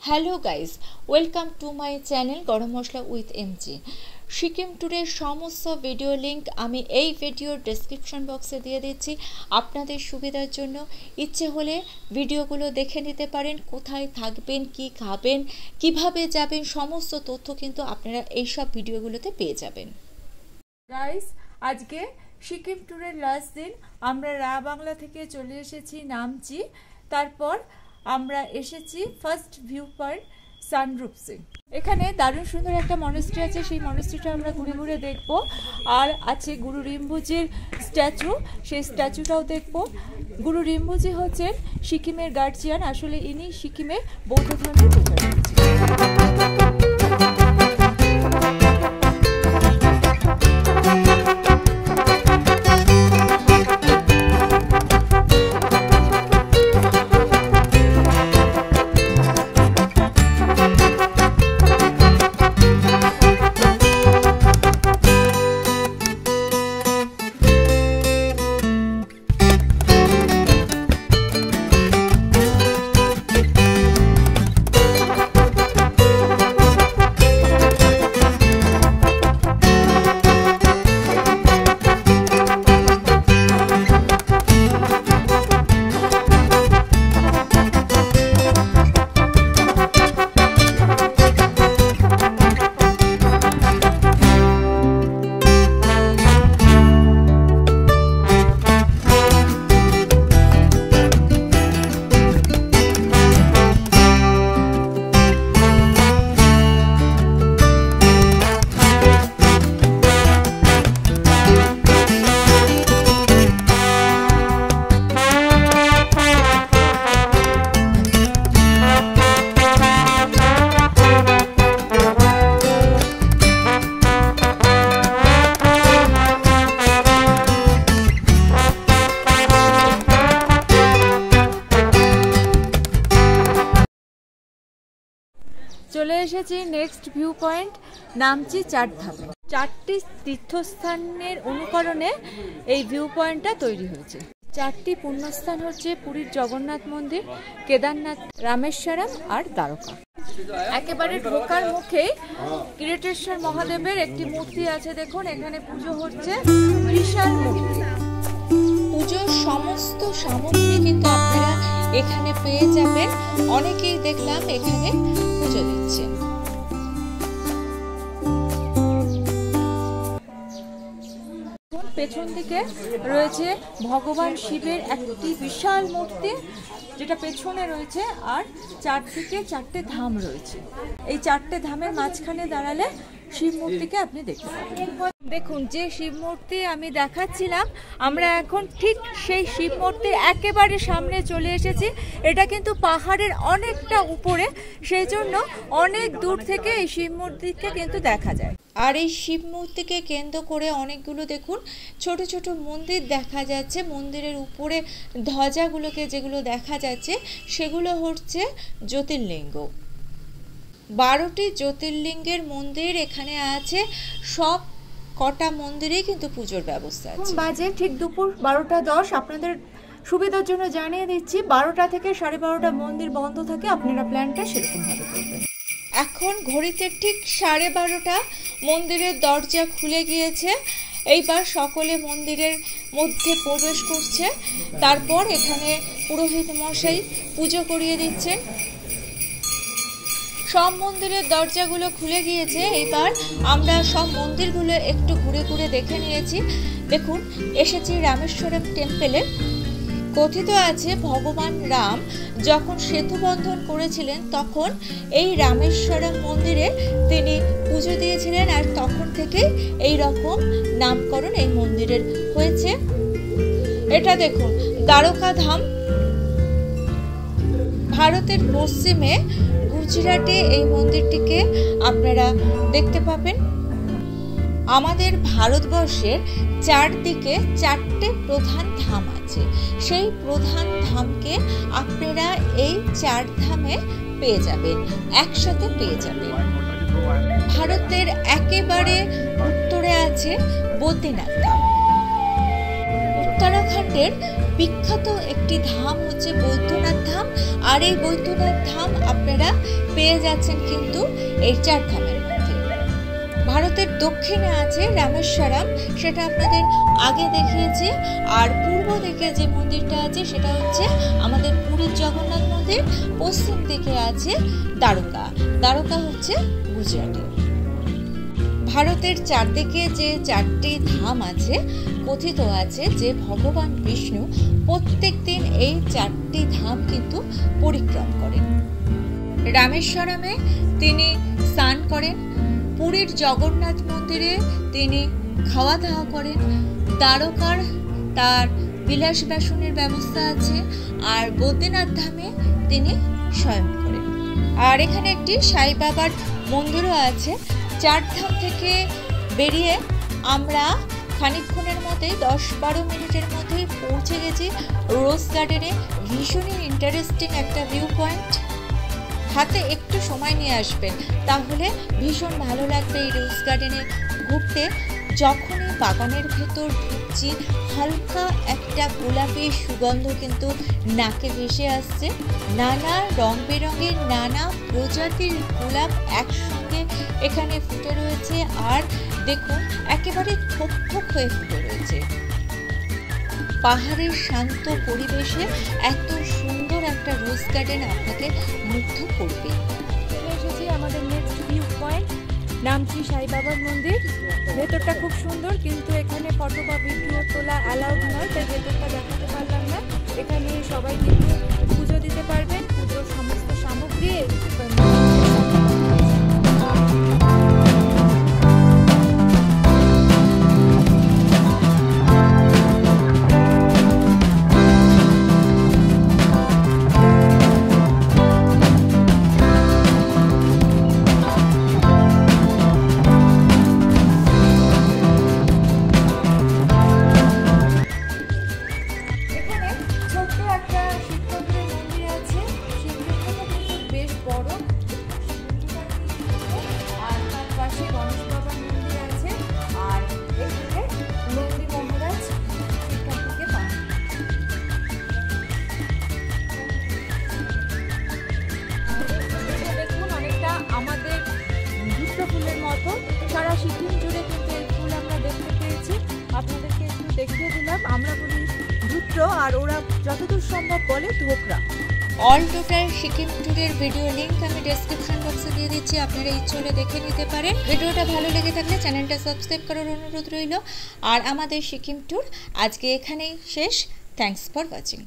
Hello guys, welcome to my channel গরম মশলা with MG. Sikkim ট্যুরের সমস্ত ভিডিও লিঙ্ক আমি এই ভিডিওর ডেসক্রিপশন বক্সে দিয়ে দিচ্ছি আপনাদের সুবিধার জন্য। ইচ্ছে হলে ভিডিওগুলো দেখে নিতে পারেন, কোথায় থাকবেন, কি খাবেন, কিভাবে যাবেন, সমস্ত তথ্য কিন্তু আপনারা এইসব ভিডিওগুলোতে পেয়ে যাবেন। গাইজ, আজকে সিকিম ট্যুরের লাস্ট দিন আমরা রা বাংলা থেকে চলে এসেছি নামচি। তারপর আমরা এসেছি ফার্স্ট ভিউ পয়েন্ট সানরূপসি। এখানে দারুণ সুন্দর একটা মনেস্ট্রি আছে, সেই মনেস্ট্রিটা আমরা ঘুরে ঘুরে দেখব। আর আছে গুরু রিম্বুজির স্ট্যাচু, সেই স্ট্যাচুটাও দেখব। গুরু রিম্বুজি হচ্ছেন সিকিমের গার্জিয়ান, আসলে ইনি সিকিমে বৌদ্ধ ধর্মের প্রচার করেছেন। চলে এসেছি নেক্সট ভিউ পয়েন্ট নামচি চারধামে। চারটি তীর্থস্থানের অনুকরণে এই ভিউ পয়েন্টটা তৈরি হয়েছে। চারটি পুণ্যস্থান হচ্ছে পুরীর জগন্নাথ মন্দির, কেদারনাথ, রামেশ্বরম আর দ্বারকা। একেবারে ঢোকার মুখে কিরটেশ্বর মহাদেবের একটি মূর্তি আছে, দেখুন এখানে পুজো হচ্ছে, বিশাল মূর্তি। পুজোর সমস্ত সামগ্রী কিন্তু আপনারা এখানে পেয়ে যাবেন। অনেকেই দেখলাম এখানে পুজো দিচ্ছেন। পেছন দিকে রয়েছে ভগবান শিবের একটি বিশাল মূর্তি, যেটা পেছনে রয়েছে, আর চারদিকে চারটে ধাম রয়েছে। এই চারটে ধামের মাঝখানে দাঁড়ালে শিব মূর্তিকে আপনি দেখতে পাবেন। দেখুন, যে শিব মূর্তি আমি দেখাচ্ছিলাম, আমরা এখন ঠিক সেই শিব মূর্তির একেবারে সামনে চলে এসেছি। এটা কিন্তু পাহাড়ের অনেকটা উপরে, সেই জন্য অনেক দূর থেকে এই শিব মূর্তিকে কিন্তু দেখা যায়। আর এই শিব মূর্তিকে কেন্দ্র করে অনেকগুলো দেখুন ছোট ছোট মন্দির দেখা যাচ্ছে। মন্দিরের উপরে ধ্বজাগুলোকে যেগুলো দেখা যাচ্ছে সেগুলো হচ্ছে জ্যোতির্লিঙ্গ। 12টি জ্যোতির্লিঙ্গের মন্দির এখানে আছে। সব কটা মন্দিরেই কিন্তু পুজোর ব্যবস্থা আছে। বাজে ঠিক দুপুর 12:10। আপনাদের সুবিধার জন্য জানিয়ে দিচ্ছি 12টা থেকে 12:30 মন্দির বন্ধ থাকে। আপনারা প্ল্যানটা সেরকম ভাবে করবেন। এখন ঘড়িতে ঠিক 12:30 মন্দিরের দরজা খুলে গিয়েছে। এইবার সকলে মন্দিরের মধ্যে প্রবেশ করছে। তারপর এখানে পুরোহিত মশাই পুজো করিয়ে দিচ্ছেন। সব মন্দিরের দরজাগুলো খুলে গিয়েছে। এইবার আমরা সব মন্দিরগুলো একটু ঘুরে ঘুরে দেখে নিয়েছি। দেখুন, এসেছি রামেশ্বরম টেম্পেলে। কথিত আছে ভগবান রাম যখন সেতু বন্ধন করেছিলেন তখন এই রামেশ্বরম মন্দিরে তিনি পুজো দিয়েছিলেন, আর তখন থেকে এই রকম নামকরণ এই মন্দিরের হয়েছে। এটা দেখুন দ্বারকা ধাম, ভারতের পশ্চিমে গুজরাটে এই মন্দিরটিকে আপনারা দেখতে পাবেন। আমাদের ভারতবর্ষের চারদিকে চারটে প্রধান ধাম আছে, সেই প্রধান ধামকে আপনারা এই চার ধামে পেয়ে যাবেন, একসাথে পেয়ে যাবেন। ভারতের একেবারে উত্তরে আছে বদ্রীনাথ ধাম। उत्तराखंडेर विख्यात एकटी धाम होच्छे बैद्यनाथ धाम और ये बैद्यनाथ धाम आपनारा পেয়ে যাচ্ছেন কিন্তু এই 4 ধামের মধ্যে। ভারতের দক্ষিণে আছে রামেশ্বরম, সেটা আপনাদের আগে দেখিয়েছি। আর পূর্ব দিকে যে মন্দিরটা আছে সেটা হচ্ছে আমাদের পুরীর জগন্নাথ মন্দির। পশ্চিম দিকে আছে দ্বারকা। দ্বারকা হচ্ছে গুজরাটে। ভারতের চারদিকে যে 4টি ধাম আছে, কথিত আছে যে ভগবান বিষ্ণু প্রত্যেক দিন এই 4টি ধাম কিন্তু পরিক্রম করেন। রামেশ্বরমে তিনি স্নান করেন, পুরীর জগন্নাথ মন্দিরে তিনি খাওয়া দাওয়া করেন, দ্বারকার তার বিলাস বাসনের ব্যবস্থা আছে, আর বদ্রীনাথ ধামে তিনি শয়ন করেন। আর এখানে একটি সাই বাবার মন্দিরও আছে। 4 ধাম থেকে বেরিয়ে আমরা খানিকক্ষণের মধ্যেই 10-12 মিনিটের মধ্যেই পৌঁছে গেছি রোজ গার্ডেনে। ভীষণই ইন্টারেস্টিং একটা ভিউ পয়েন্ট। হাতে একটু সময় নিয়ে আসবেন, তাহলে ভীষণ ভালো লাগবে এই রোজ গার্ডেনে ঘুরতে। যখনই বাগানের ভেতর ঢুকছি, হালকা একটা গোলাপি সুগন্ধ কিন্তু নাকে ভেসে আসছে। নানা রং বেরঙের নানা প্রজাতির গোলাপ একসঙ্গে এখানে ফুটে রয়েছে। আর দেখুন, একেবারে থোক থোক হয়ে ফুটে রয়েছে। পাহাড়ের শান্ত পরিবেশে এত সুন্দর একটা রোজ গার্ডেন আপনাকে মুগ্ধ করবে। এসেছি আমাদের নেক্সট ভিউ পয়েন্ট, নামচি সাই বাবার মন্দির। ভেতরটা খুব সুন্দর, কিন্তু এখানে ফটো বা ভিডিও তোলা অ্যালাউড নয়, তাই ভেতরটা দেখাতে পারলাম না। এখানে সবাই কিন্তু পুজো দিতে পারবেন, পুজোর সমস্ত সামগ্রী। সারা সিকিম জুড়ে কিন্তু এই ফুল আমরা দেখতে পেয়েছি। আপনাদেরকে একটু দেখিয়ে দিলাম। আমরা বলি ধুত্র, আর ওরা যতদূর সম্ভব বলে ধোকরা। অল টোটাল সিকিম ট্যুরের ভিডিও লিংক আমি ডেসক্রিপশন বক্সে দিয়ে দিচ্ছি, আপনারা ইচ্ছে হলে দেখে নিতে পারেন। ভিডিওটা ভালো লেগে থাকলে চ্যানেলটা সাবস্ক্রাইব করার অনুরোধ রইল। আর আমাদের সিকিম ট্যুর আজকে এখানেই শেষ। Thanks for watching.